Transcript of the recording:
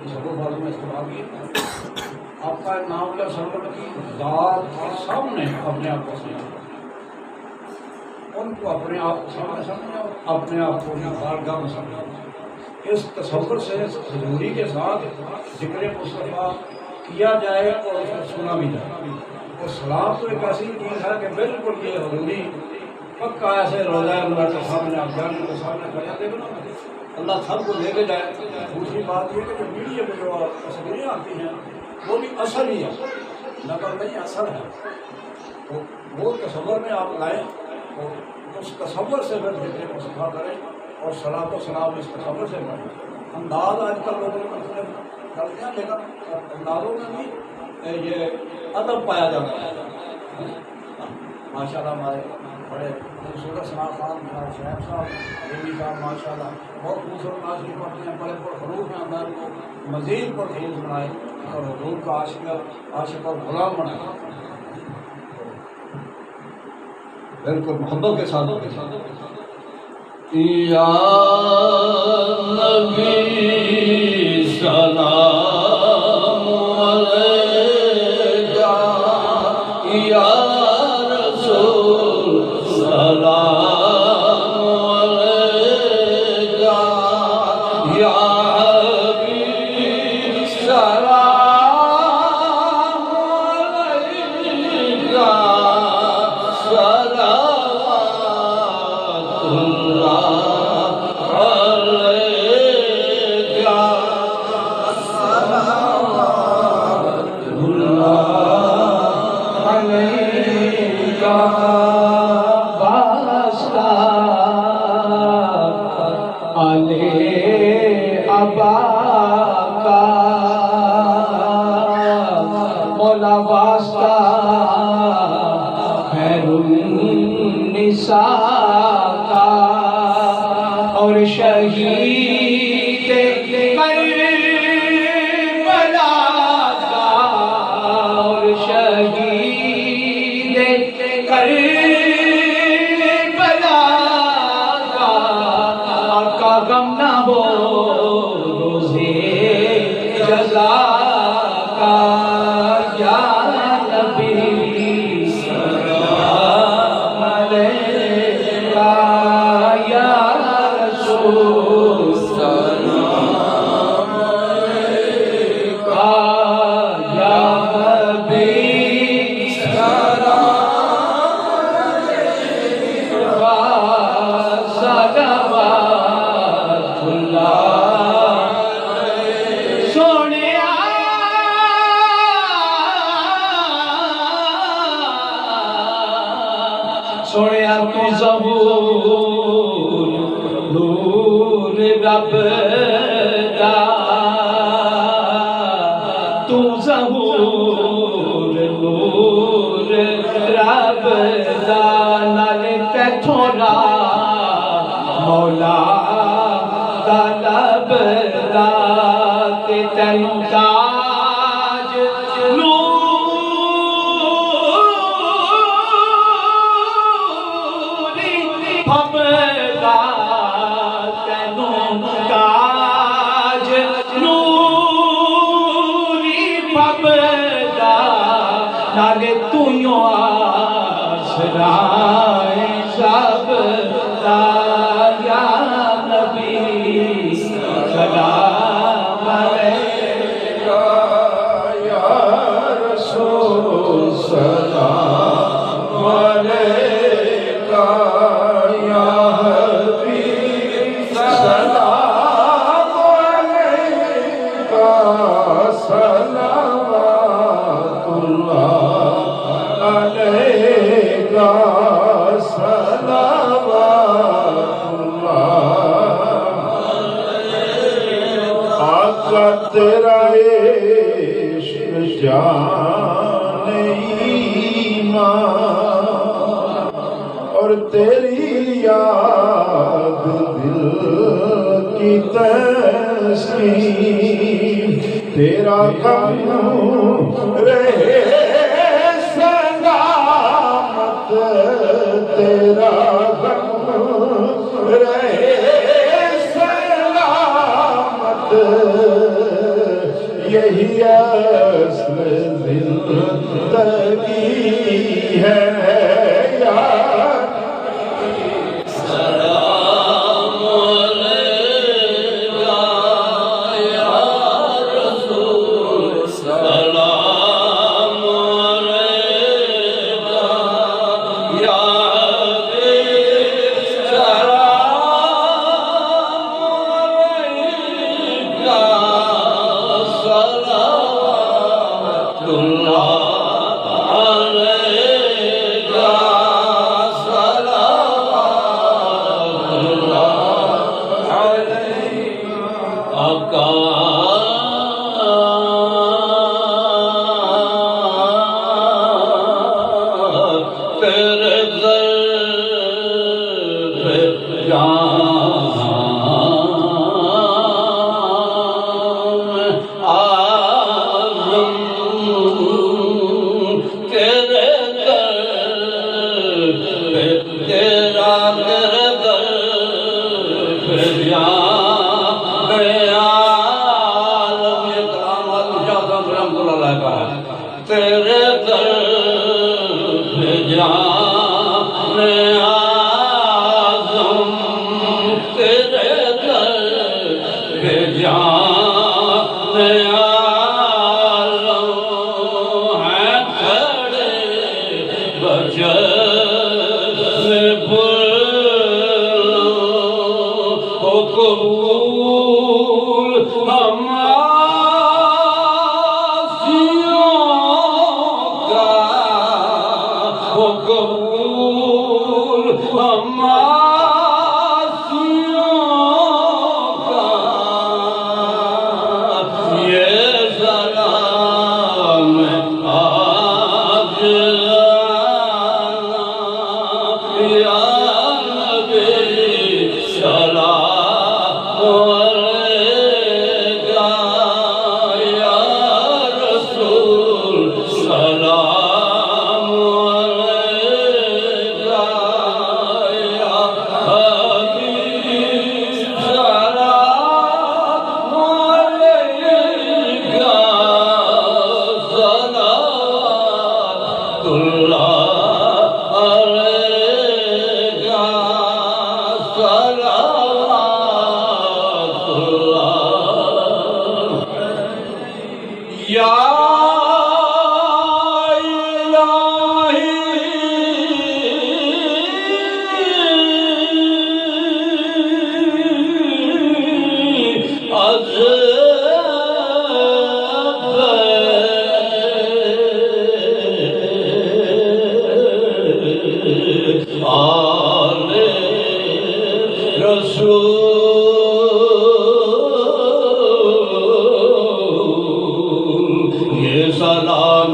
तसव्वुफ़ में इस्तेमाल किया। आपका नाम या सरवर की ज़ात के सामने अपने आप को समझो, उनको अपने आप को सामने समझो, अपने आप को बारगाह में समझो। इस तसव्वुर से हजूरी के साथ ज़िक्र मुस्तफ़ा किया जाए और उसे सुना भी जाए। और सलाम तो एक ऐसी चीज़ है कि बिल्कुल ये हजूरी पक्का ऐसे रोज़ा अल्लाह के सामने आप जाने के सामने खड़े देगा ना, अल्लाह सबको लेके जाए। दूसरी बात ये कि जो मीडिया में जो तस्वीरें आती हैं वो भी असल ही है, नकल नहीं असल है। तो वो तसव्वुर में आप लाएँ और उस तसव्वुर से फिर ज़िक्र मुस्तफ़ा करें और सलात व सलाम इस तसव्वुर से पढ़ें। अंदाज़ आजकल लोगों में मुख्तलिफ करते हैं, लेकिन अंदाज़ों में भी ये अदब पाया जाता है। माशाल्लाह हमारे बड़े खूबसूरत सना खान शहर साहब, देवी साहब माशाल्लाह बहुत खूबसूरत नाच की पढ़ते हैं, बड़े पुरखरूफ में अंदर को मज़ीद पुरखरूफ बनाए और हजूर का आशिक और गुलाम बनाए, बिल्कुल मोहब्बत के साथ। या नबी सलाम अलैका, या रसूल सलाम अलैका, या हबीब सलाम अलैका, मौला वास्ता खैरुन्निसा का और शहीद करबला का, और शहीद करबला का, आका गम ना हो रोज़े जज़ा का। या नबी सलाम अलैका, या रसूल सलाम अलैका, या हबीब सलाम अलैका, सलवातुल्लाह सोने तू ज़हूर नूर रब दा, तू ज़हूर नूर रब दा, नाले तैथों मौला दा लब दा, ते तैनू ताज फबदा, तैनू ताज नूरी फबदा, नाले तूं आसराए सबदा। या नबी सलाम अलैका, या रसूल सलाम अलैका, या हबीब सलाम अलैका, सलावतुल्लाह अलैका, सलावतुल्लाह अलैका। आका तेरा इश्क जाने ईमान और तेरी याद दिल की तस्कीन, तेरा गम रहे सलामत, तेरा गम रहे सलामत, यही असल जिंदगी है यार। तेरे दर पे जाने आज़म, तेरे दर पे जाने आज़म है खड़े बजने बुलो ओ कबूल कबूल हमासियों का ये सलाम आज या नबी सलाम अलैका या रसूल सलाम ये सलाम